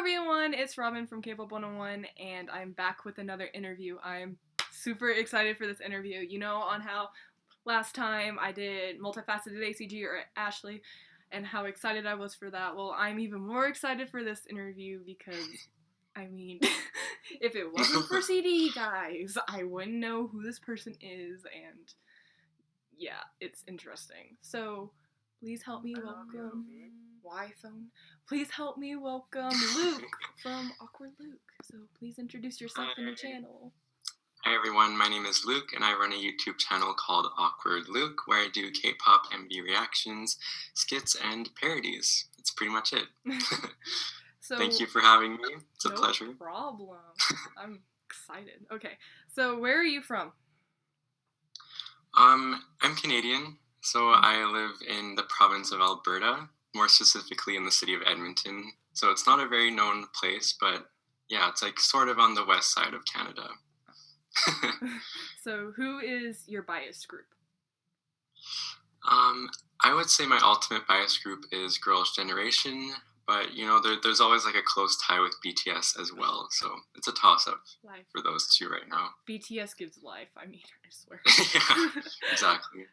everyone, it's Robin from Kpop 101, and I'm back with another interview. I'm super excited for this interview. You know, on how last time I did Multifaceted ACG or Ashley, and how excited I was for that. Well, I'm even more excited for this interview because, I mean, if it wasn't for CD, guys, I wouldn't know who this person is, and yeah, it's interesting. So, please help me welcome... Why phone? Please help me welcome Luc from Awkward Luc. So please introduce yourself and your channel. Hi everyone, my name is Luc and I run a YouTube channel called Awkward Luc where I do K-pop MV reactions, skits, and parodies. That's pretty much it. So, thank you for having me. It's a pleasure. No problem. I'm excited. Okay, so where are you from? I'm Canadian, so I live in the province of Alberta, more specifically in the city of Edmonton. So it's not a very known place, but yeah, it's like sort of on the west side of Canada. So who is your bias group? I would say my ultimate bias group is Girls' Generation, but you know, there's always like a close tie with BTS as well, so it's a toss-up for those two right now. BTS gives life, I mean, I swear. Yeah, exactly.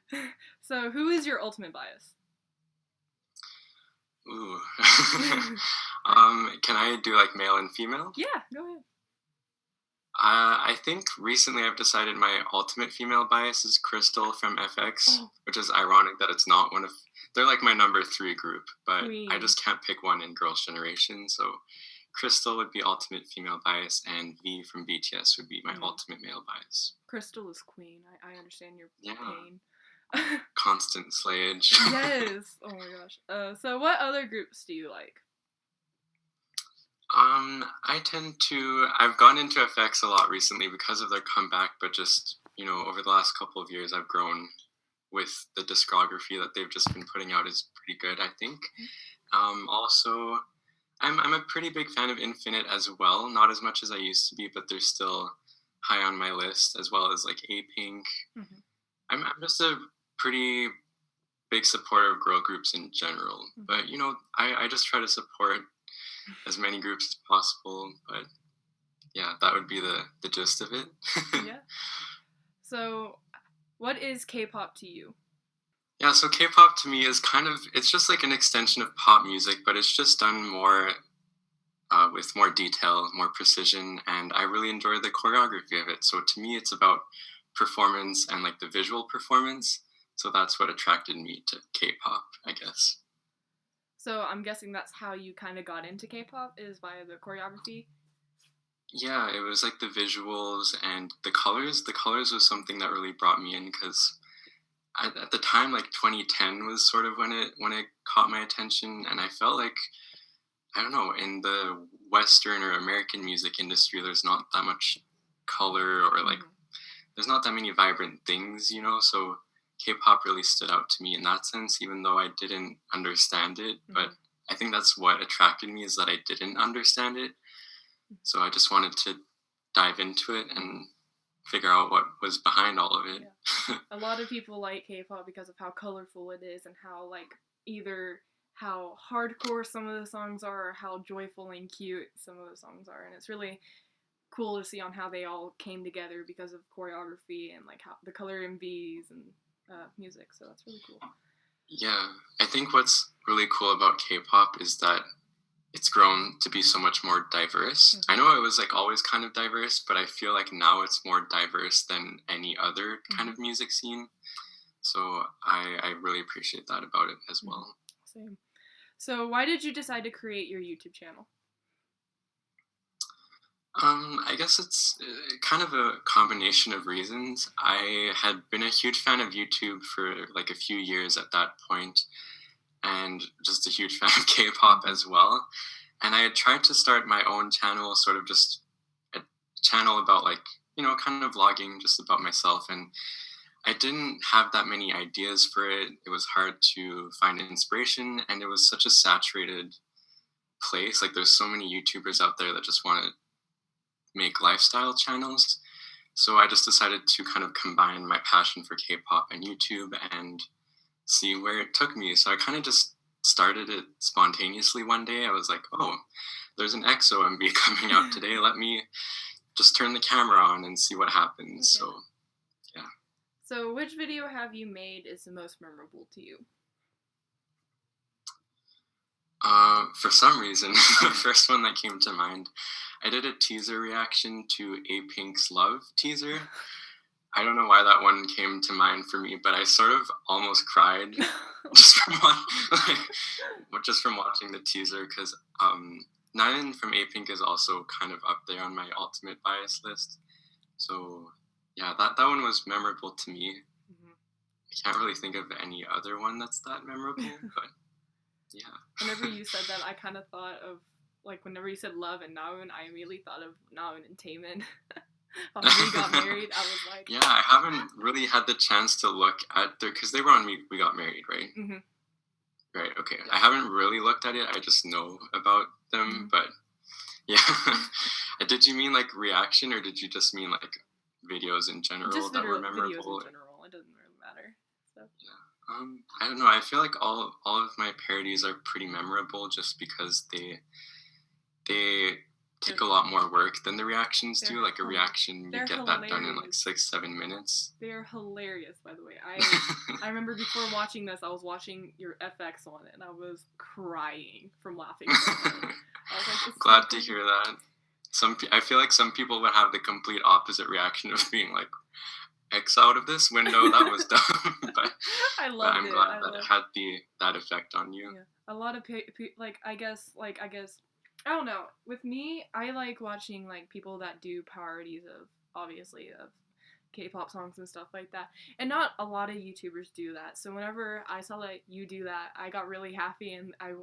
So who is your ultimate bias? Ooh. Can I do like male and female? Yeah, go ahead. I think recently I've decided my ultimate female bias is Crystal from FX, which is ironic that it's not one of... They're like my number 3 group, but I just can't pick one in Girls' Generation, so Crystal would be ultimate female bias, and V from BTS would be my ultimate male bias. Crystal is queen. I understand your pain. Constant slayage. Yes. Oh my gosh. So what other groups do you like? I've gone into FX a lot recently because of their comeback, but just, you know, over the last couple of years I've grown with the discography that they've just been putting out is pretty good, I think. Also, I'm a pretty big fan of Infinite as well, not as much as I used to be, but they're still high on my list, as well as like A-Pink. I'm just a pretty big supporter of girl groups in general, but you know, I just try to support as many groups as possible, but yeah, that would be the gist of it. Yeah. So what is K-pop to you? Yeah, so K-pop to me is it's just like an extension of pop music, but it's just done more with more detail, more precision, and I really enjoy the choreography of it. So to me, it's about performance and like the visual performance. So that's what attracted me to K-pop, I guess. So I'm guessing that's how you kind of got into K-pop, is via the choreography? Yeah, it was like the visuals and the colors. The colors was something that really brought me in because at the time, like 2010 was sort of when it caught my attention, and I felt like, I don't know, in the Western or American music industry, there's not that much color or like there's not that many vibrant things, you know, so K-pop really stood out to me in that sense, even though I didn't understand it, but I think that's what attracted me, is that I didn't understand it, so I just wanted to dive into it and figure out what was behind all of it. Yeah. A lot of people like K-pop because of how colorful it is and how, like, either how hardcore some of the songs are or how joyful and cute some of the songs are, and it's really cool to see on how they all came together because of choreography and like how the color MVs and music, so that's really cool. Yeah, I think what's really cool about K-pop is that it's grown to be so much more diverse. I know it was like always kind of diverse, but I feel like now it's more diverse than any other kind of music scene. So I really appreciate that about it as well. Same. So why did you decide to create your YouTube channel? I guess it's kind of a combination of reasons. I had been a huge fan of YouTube for like a few years at that point, and just a huge fan of K-pop as well. And I had tried to start my own channel, sort of just a channel about like, you know, kind of vlogging just about myself. And I didn't have that many ideas for it. It was hard to find inspiration, and it was such a saturated place. Like there's so many YouTubers out there that just want to make lifestyle channels. So I just decided to kind of combine my passion for K-pop and YouTube and see where it took me. So I kind of just started it spontaneously one day. I was like, oh, there's an EXO MV coming out today. Let me just turn the camera on and see what happens. Okay. So, yeah. So, which video have you made is the most memorable to you? For some reason, the first one that came to mind, I did a teaser reaction to A-Pink's Love teaser. I don't know why that one came to mind for me, but I sort of almost cried just from watching the teaser, because Nayeon from A-Pink is also kind of up there on my ultimate bias list. So yeah, that one was memorable to me. Mm-hmm. I can't really think of any other one that's that memorable, but yeah. Whenever you said that, I kind of thought of, like, whenever you said Love and Naeun, I immediately thought of Naeun and Taemin. When we got married, I was like... Yeah, I haven't really had the chance to look at their... Because they were on We Got Married, right? Mm-hmm. Right, okay. I haven't really looked at it. I just know about them, but yeah. Did you mean, like, reaction, or did you just mean, like, videos in general that were memorable? Videos in general. It doesn't really matter. So. Yeah. I don't know. I feel like all of my parodies are pretty memorable just because they take a lot more work than the reactions do. Like a reaction, you get that done in like 6-7 minutes. They're hilarious, by the way. I remember before watching this, I was watching your FX one, and I was crying from laughing. I was like, glad to hear that. I feel like some people would have the complete opposite reaction of being like, X out of this window, that was dumb. But I'm glad that it had that effect on you. Yeah. A lot of I guess I don't know. With me, I like watching like people that do parodies of K-pop songs and stuff like that. And not a lot of YouTubers do that. So whenever I saw that you do that, I got really happy, and I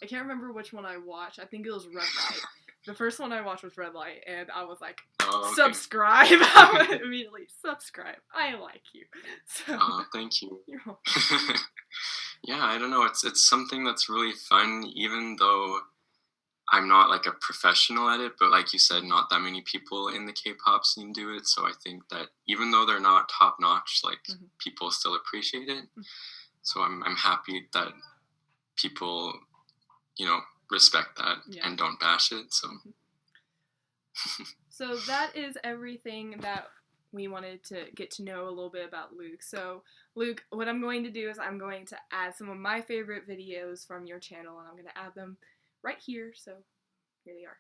can't remember which one I watched. I think it was Red Light. The first one I watched was Red Light, and I was like, subscribe. I would immediately subscribe. I like you. So, thank you. You're welcome. Yeah, I don't know. It's something that's really fun, even though I'm not like a professional at it, but like you said, not that many people in the K-pop scene do it. So I think that even though they're not top notch, like people still appreciate it. So I'm happy that people, respect that and don't bash it. So. So that is everything that we wanted to get to know a little bit about Luc. So Luc, what I'm going to do is I'm going to add some of my favorite videos from your channel, and I'm going to add them right here. So here they are.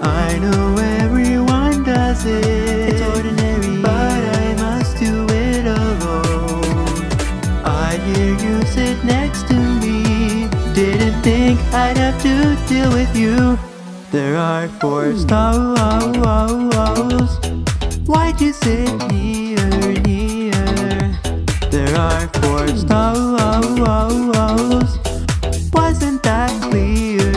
I know everyone does it. It's ordinary, but I must do it alone. I hear you sit next to me. Didn't think I'd have to deal with you. There are 4 stars. Why'd you sit near? There are 4 stars. Wasn't that clear?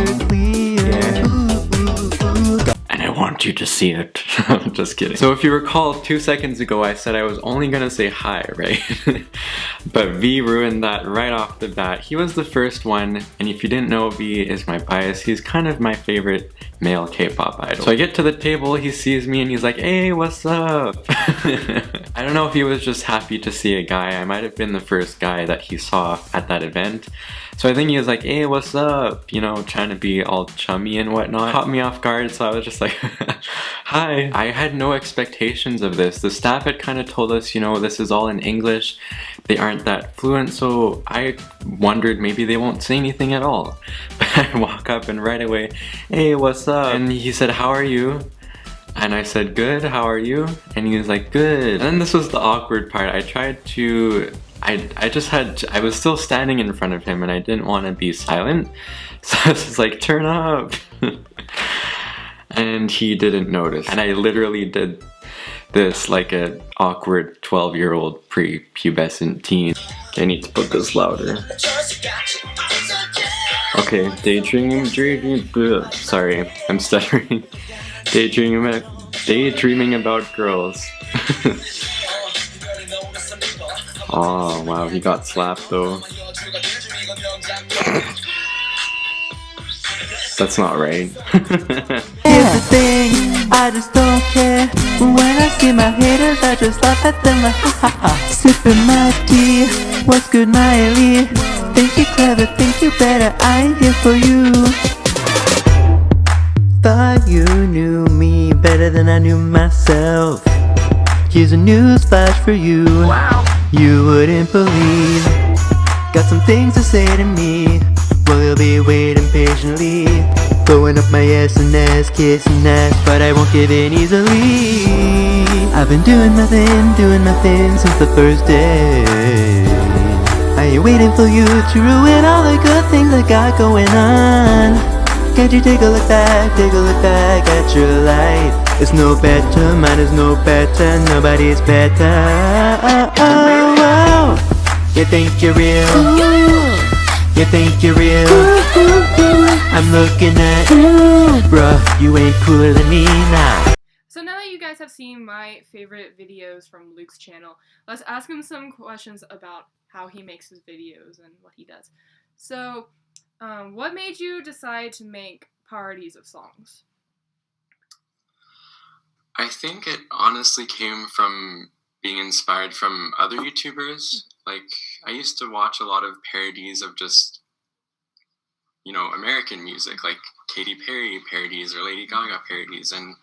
And I want you to see it. Just kidding. So if you recall, 2 seconds ago I said I was only gonna say hi, right? But V ruined that right off the bat. He was the first one, and if you didn't know, V is my bias. He's kind of my favorite male K-pop idol. So I get to the table, he sees me, and he's like, hey, what's up? I don't know if he was just happy to see a guy. I might have been the first guy that he saw at that event. So I think he was like, hey, what's up? Trying to be all chummy and whatnot. Caught me off guard, so I was just like, hi. I had no expectations of this. The staff had kind of told us, this is all in English. They aren't that fluent, so I wondered maybe they won't say anything at all. But I walk up and right away, hey, what's up? And he said, how are you? And I said, good, how are you? And he was like, good. And then this was the awkward part. I tried to... I was still standing in front of him, and I didn't want to be silent. So I was like, turn up. And he didn't notice. And I literally did this like an awkward 12-year-old pre-pubescent teen. I need to put this louder. Okay, daydreaming, sorry, I'm stuttering. Daydreaming about girls. Oh wow, he got slapped though. That's not right. Here's the thing, I just don't care. When I see my haters, I just laugh at them like ha ha ha. Sipping my tea, what's good, Miley? Think you clever, think you better, I ain't here for you. Thought you knew me better than I knew myself. Here's a news flash for you. Wow. You wouldn't believe. Got some things to say to me. Well, you'll be waiting patiently. Blowing up my S&S, kissing ass, but I won't give in easily. I've been doing nothing since the first day. I ain't waiting for you to ruin all the good things I got going on. Can't you take a look back at your life? It's no better, mine is no better, nobody's better. You think you're real? You think you're real? I'm looking at you, bruh, you ain't cooler than me now. So now that you guys have seen my favorite videos from Luc's channel, let's ask him some questions about how he makes his videos and what he does. So, what made you decide to make parodies of songs? I think it honestly came from being inspired from other YouTubers. Like, I used to watch a lot of parodies of just, you know, American music, like Katy Perry parodies or Lady Gaga parodies, and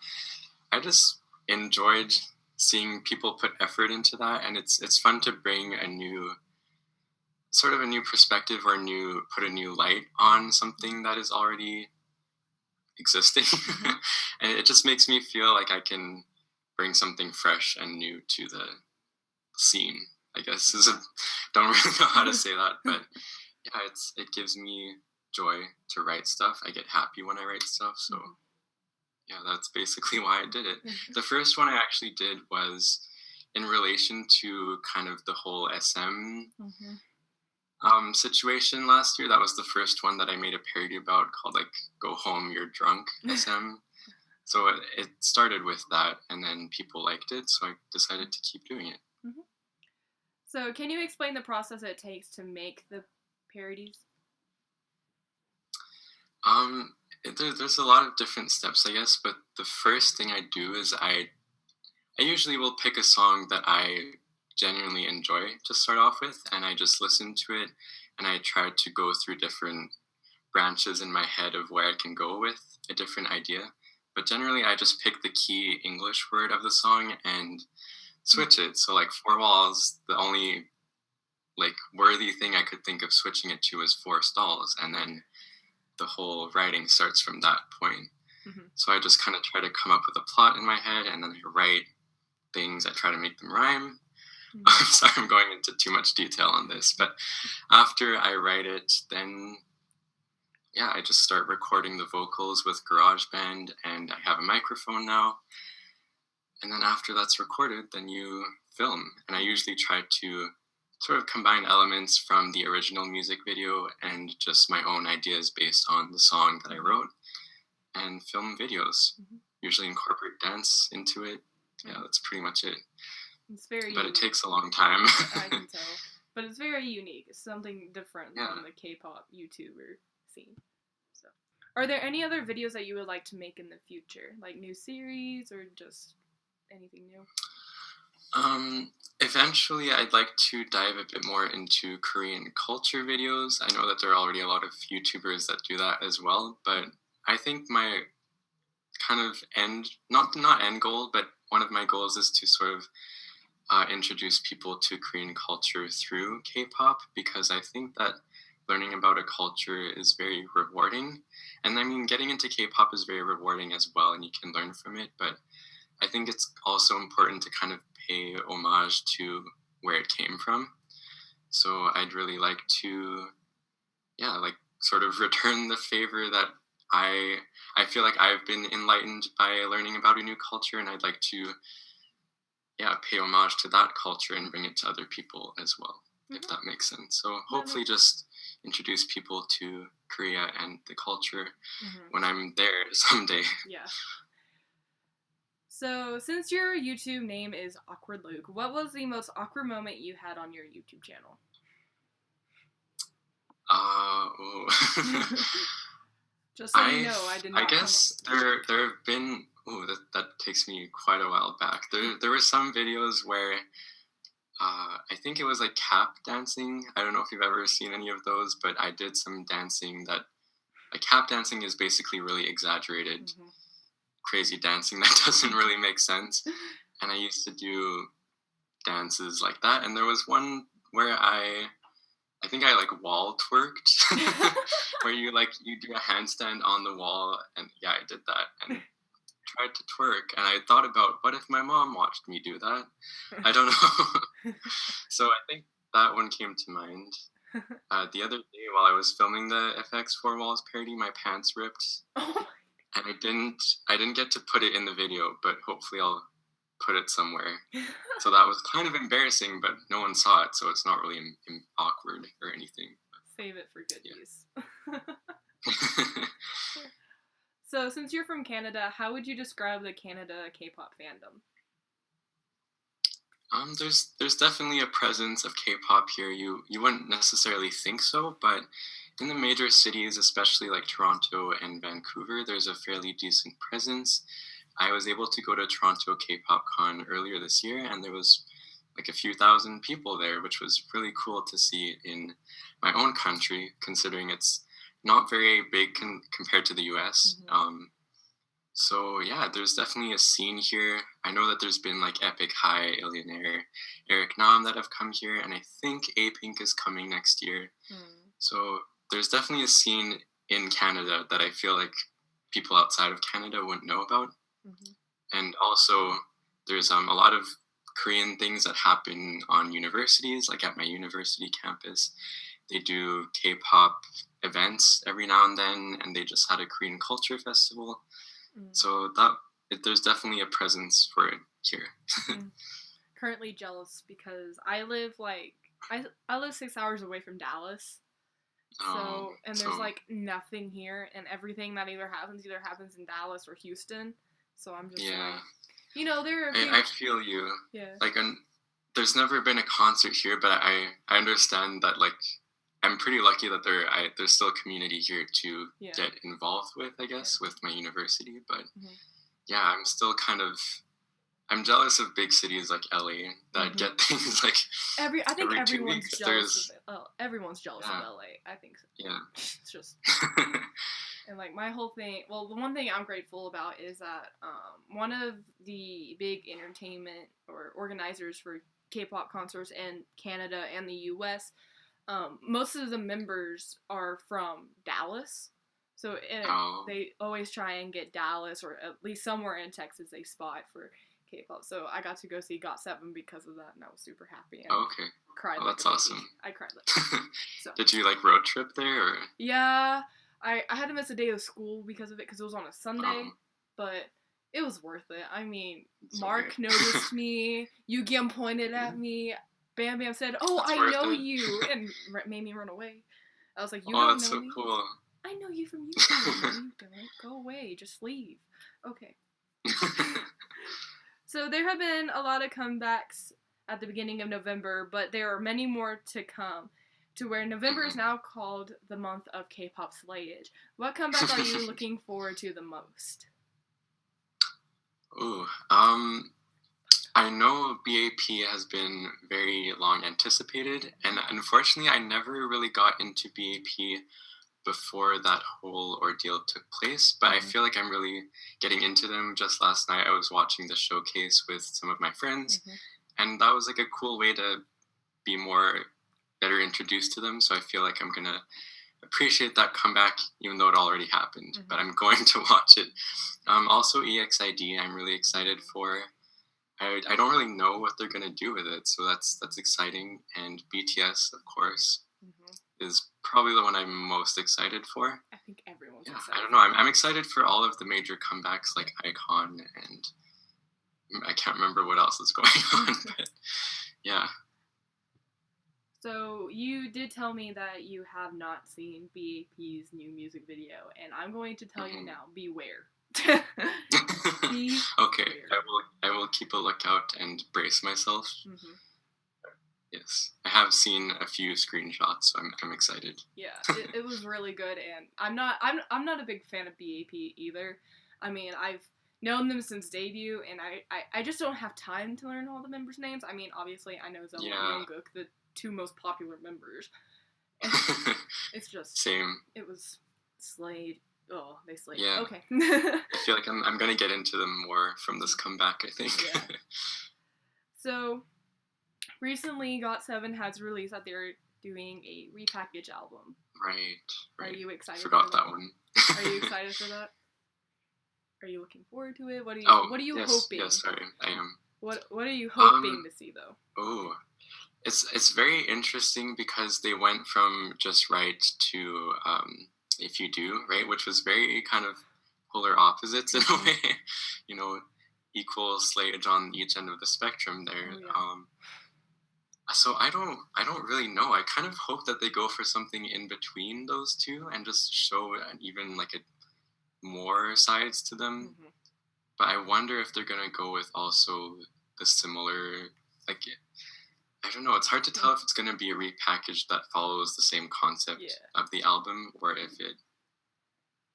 I just enjoyed seeing people put effort into that, and it's fun to bring a new perspective or put a new light on something that is already existing. And it just makes me feel like I can bring something fresh and new to the scene, I guess. Don't really know how to say that, but yeah, it gives me joy to write stuff. I get happy when I write stuff, so yeah, that's basically why I did it. The first one I actually did was in relation to kind of the whole SM situation last year. That was the first one that I made a parody about, called like "Go Home, You're Drunk" SM. So it started with that, and then people liked it, so I decided to keep doing it. So can you explain the process it takes to make the parodies? There's a lot of different steps, I guess, but the first thing I do is I usually will pick a song that I genuinely enjoy to start off with, and I just listen to it, and I try to go through different branches in my head of where I can go with a different idea. But generally, I just pick the key English word of the song and switch it. So like "Four Walls," the only like worthy thing I could think of switching it to was "Four Stalls," and then the whole writing starts from that point. So I just kind of try to come up with a plot in my head, and then I write things. I try to make them rhyme. I'm sorry, I'm going into too much detail on this, but after I write it, then yeah, I just start recording the vocals with GarageBand, and I have a microphone now. And then after that's recorded, then you film. And I usually try to sort of combine elements from the original music video and just my own ideas based on the song that I wrote, and film videos. Usually incorporate dance into it. Yeah, that's pretty much it. It's very But unique. it takes a long time. I can tell. But it's very unique. It's something different from the K-pop YouTuber scene. So, are there any other videos that you would like to make in the future? Like new series or just anything new? Eventually I'd like to dive a bit more into Korean culture videos. I know that there are already a lot of YouTubers that do that as well, but I think my kind of not end goal, but one of my goals is to sort of introduce people to Korean culture through K-pop, because I think that learning about a culture is very rewarding. And I mean, getting into K-pop is very rewarding as well, and you can learn from it, but I think it's also important to kind of pay homage to where it came from. So I'd really like to, sort of return the favor that I feel like I've been enlightened by learning about a new culture, and I'd like to, pay homage to that culture and bring it to other people as well, if that makes sense. So hopefully just introduce people to Korea and the culture when I'm there someday. Yeah. So, since your YouTube name is Awkward Luc, what was the most awkward moment you had on your YouTube channel? Just so you know, I did not. I guess there have been Oh, that takes me quite a while back. There were some videos where I think it was like cap dancing. I don't know if you've ever seen any of those, but I did some dancing that like cap dancing is basically really exaggerated, crazy dancing that doesn't really make sense. And I used to do dances like that. And there was one where I think I like wall twerked, where you do a handstand on the wall, and yeah, I did that and tried to twerk. And I thought about what if my mom watched me do that? I don't know. So I think that one came to mind. The other day while I was filming the FX4 Walls parody, my pants ripped, and I didn't get to put it in the video, but hopefully I'll put it somewhere. So that was kind of embarrassing, but no one saw it, so it's not really awkward or anything. Save it for good use. So, since you're from Canada, how would you describe the Canada K-pop fandom? There's definitely a presence of K-pop here. You wouldn't necessarily think so, but in the major cities, especially like Toronto and Vancouver, there's a fairly decent presence. I was able to go to Toronto K-pop Con earlier this year, and there was like a few thousand people there, which was really cool to see in my own country, considering it's not very big compared to the US. So yeah, there's definitely a scene here. I know that there's been like Epic High, Illionaire, Eric Nam that have come here, and I think A-Pink is coming next year. So there's definitely a scene in Canada that I feel like people outside of Canada wouldn't know about. And also there's a lot of Korean things that happen on universities, like at my university campus. They do K-pop events every now and then, and they just had a Korean culture festival. So there's definitely a presence for it here. Currently jealous because I live I live 6 hours away from Dallas. There's like nothing here, and everything that either happens in Dallas or Houston. So I'm just like, you know, there are I feel you. Yeah. Like, there's never been a concert here, but I understand that, like, I'm pretty lucky that there's still a community here to get involved with, I guess, with my university. But yeah, I'm still I'm jealous of big cities like LA that get things like I think every 2 everyone's weeks. jealous of it. Oh, everyone's jealous of LA. I think so. Yeah. It's just and like my whole thing. Well, the one thing I'm grateful about is that one of the big entertainment or organizers for K-pop concerts in Canada and the U.S. Most of the members are from Dallas, so they always try and get Dallas or at least somewhere in Texas a spot for K-pop. So I got to go see GOT7 because of that, and I was super happy. And cried. Oh, that's awesome. I cried like so. Did you like road trip there? Or? Yeah, I had to miss a day of school because of it, because it was on a Sunday, but it was worth it. I mean, Mark noticed me, Yu-Gi pointed at me, Bam Bam said, "Oh, I know you," and made me run away. I was like, "You don't that's know so me? Cool. I know you from YouTube. No, you don't. Go away. Just leave." Okay. So there have been a lot of comebacks at the beginning of November, but there are many more to come, to where November is now called the month of K-pop Slayage. What comeback are you looking forward to the most? Ooh, I know BAP has been very long anticipated, and unfortunately I never really got into BAP before that whole ordeal took place, but I feel like I'm really getting into them. Just last night I was watching the showcase with some of my friends, and that was like a cool way to be better introduced to them, so I feel like I'm gonna appreciate that comeback even though it already happened, but I'm going to watch it. Also EXID I'm really excited for. I don't really know what they're going to do with it, so that's exciting. And BTS, of course, is probably the one I'm most excited for. I think everyone's excited. I don't know. I'm excited for all of the major comebacks like iKON, and I can't remember what else is going on, but yeah. So you did tell me that you have not seen BAP's new music video, and I'm going to tell you now, beware. Okay, I will keep a lookout and brace myself. Yes, I have seen a few screenshots, so I'm excited. Yeah, it was really good, and I'm not a big fan of BAP either. I mean, I've known them since debut, and I just don't have time to learn all the members' names. I mean, obviously, I know Zelda and Jungkook, the two most popular members. And it's just... Same. It was Slade. Oh, they slayed. Yeah. Okay. I feel like I'm gonna get into them more from this comeback, I think. Yeah. So, recently GOT7 has released that they're doing a repackage album. Right. Are you excited? Forgot for that one. Are you excited for that? Are you looking forward to it? What are you yes, hoping? Yes, sorry, I am. What are you hoping to see though? Oh, it's very interesting because they went from Just Right to If You Do, right, which was very kind of polar opposites in a way, you know, equal slayage on each end of the spectrum there. Oh, yeah. So I don't really know. I kind of hope that they go for something in between those two and just show even like more sides to them. Mm-hmm. But I wonder if they're gonna go with also the similar, like, I don't know. It's hard to tell if it's gonna be a repackage that follows the same concept of the album, or if it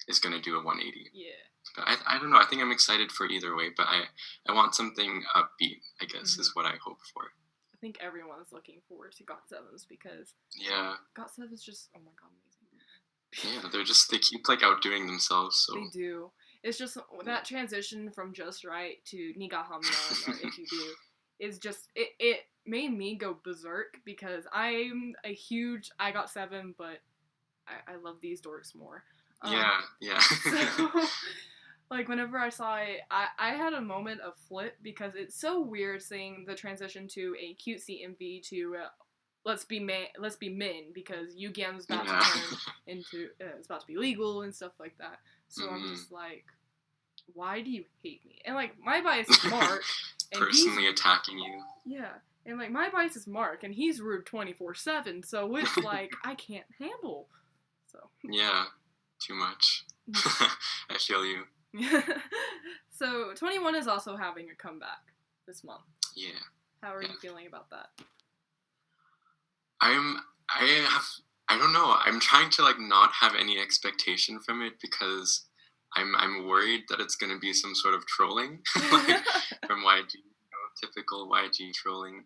is gonna do a 180. Yeah. But I don't know. I think I'm excited for either way. But I want something upbeat, I guess, is what I hope for. I think everyone's looking forward to GOT7's because GOT7's just, oh my god, amazing. Yeah, they keep like outdoing themselves. So they do. It's just that transition from Just Right to Niga Hamyeon or If You Do is just it made me go berserk because I'm a huge I GOT7, but I love these dorks more. Yeah. So, like, whenever I saw it, I had a moment of flip because it's so weird seeing the transition to a cutesy MV to let's be men because Yugiam's about to turn into it's about to be legal and stuff like that. So I'm just like, why do you hate me? And like my bias is Mark, and personally attacking you. Yeah, and like my bias is Mark, and he's rude 24/7. So it's like I can't handle. So yeah, too much. I feel you. So 21 is also having a comeback this month. Yeah. How are you feeling about that? I don't know. I'm trying to like not have any expectation from it because I'm worried that it's gonna be some sort of trolling like, from YG, typical YG trolling.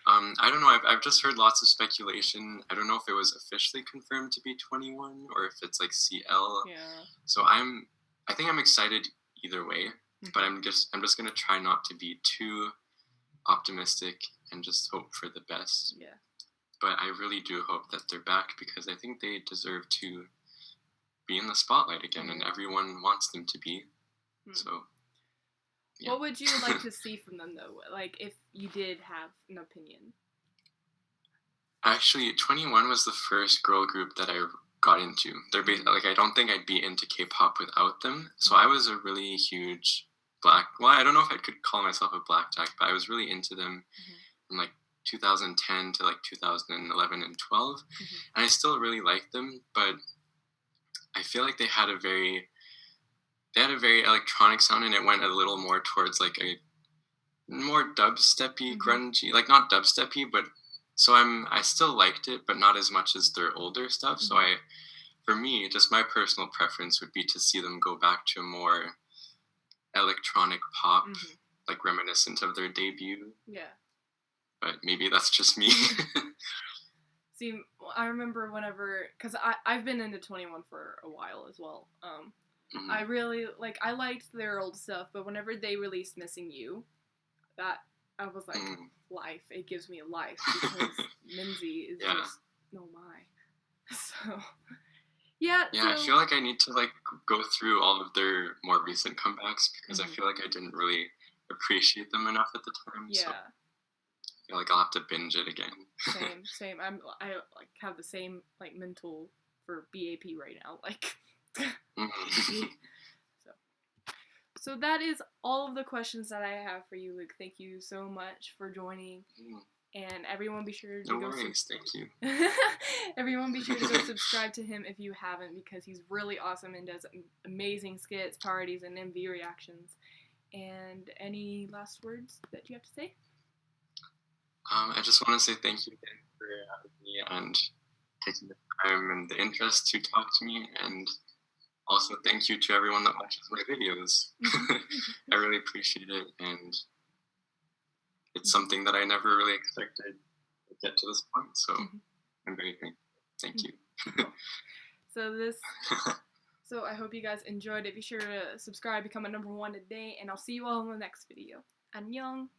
I don't know. I've just heard lots of speculation. I don't know if it was officially confirmed to be 21 or if it's like CL. Yeah. So I think I'm excited either way, but I'm just gonna try not to be too optimistic and just hope for the best. Yeah. But I really do hope that they're back because I think they deserve to be in the spotlight again, and everyone wants them to be. So. Yeah. What would you like to see from them though? Like if you did have an opinion. Actually, 21 was the first girl group that I got into. They're like I don't think I'd be into K-pop without them. So I was a really huge I don't know if I could call myself a blackjack, but I was really into them from like 2010 to like 2011 and 12. And I still really liked them, but I feel like they had a very electronic sound, and it went a little more towards like a more dubsteppy, grungy, like not dubsteppy, but so I still liked it, but not as much as their older stuff. So for me, just my personal preference would be to see them go back to a more electronic pop, like reminiscent of their debut. Yeah. But maybe that's just me. See, I remember whenever, because I've been into 21 for a while as well. I really, I liked their old stuff, but whenever they released Missing You, that, I was like, life. It gives me life, because Minzy is just, oh my. So, yeah. Yeah, I feel like I need to, go through all of their more recent comebacks, because I feel like I didn't really appreciate them enough at the time. Yeah. So I feel like I'll have to binge it again. Same. I have the same, mental for BAP right now, So that is all of the questions that I have for you, Luc. Thank you so much for joining. And everyone be sure to thank you. Everyone be sure to go subscribe to him if you haven't, because he's really awesome and does amazing skits, parodies, and MV reactions. And any last words that you have to say? I just want to say thank you again for having me and taking the time and the interest to talk to me, and also thank you to everyone that watches my videos. I really appreciate it, and it's something that I never really expected to get to this point, so I'm very thankful. Thank you. So I hope you guys enjoyed it. Be sure to subscribe, become a #1 today, and I'll see you all in the next video. Annyeong!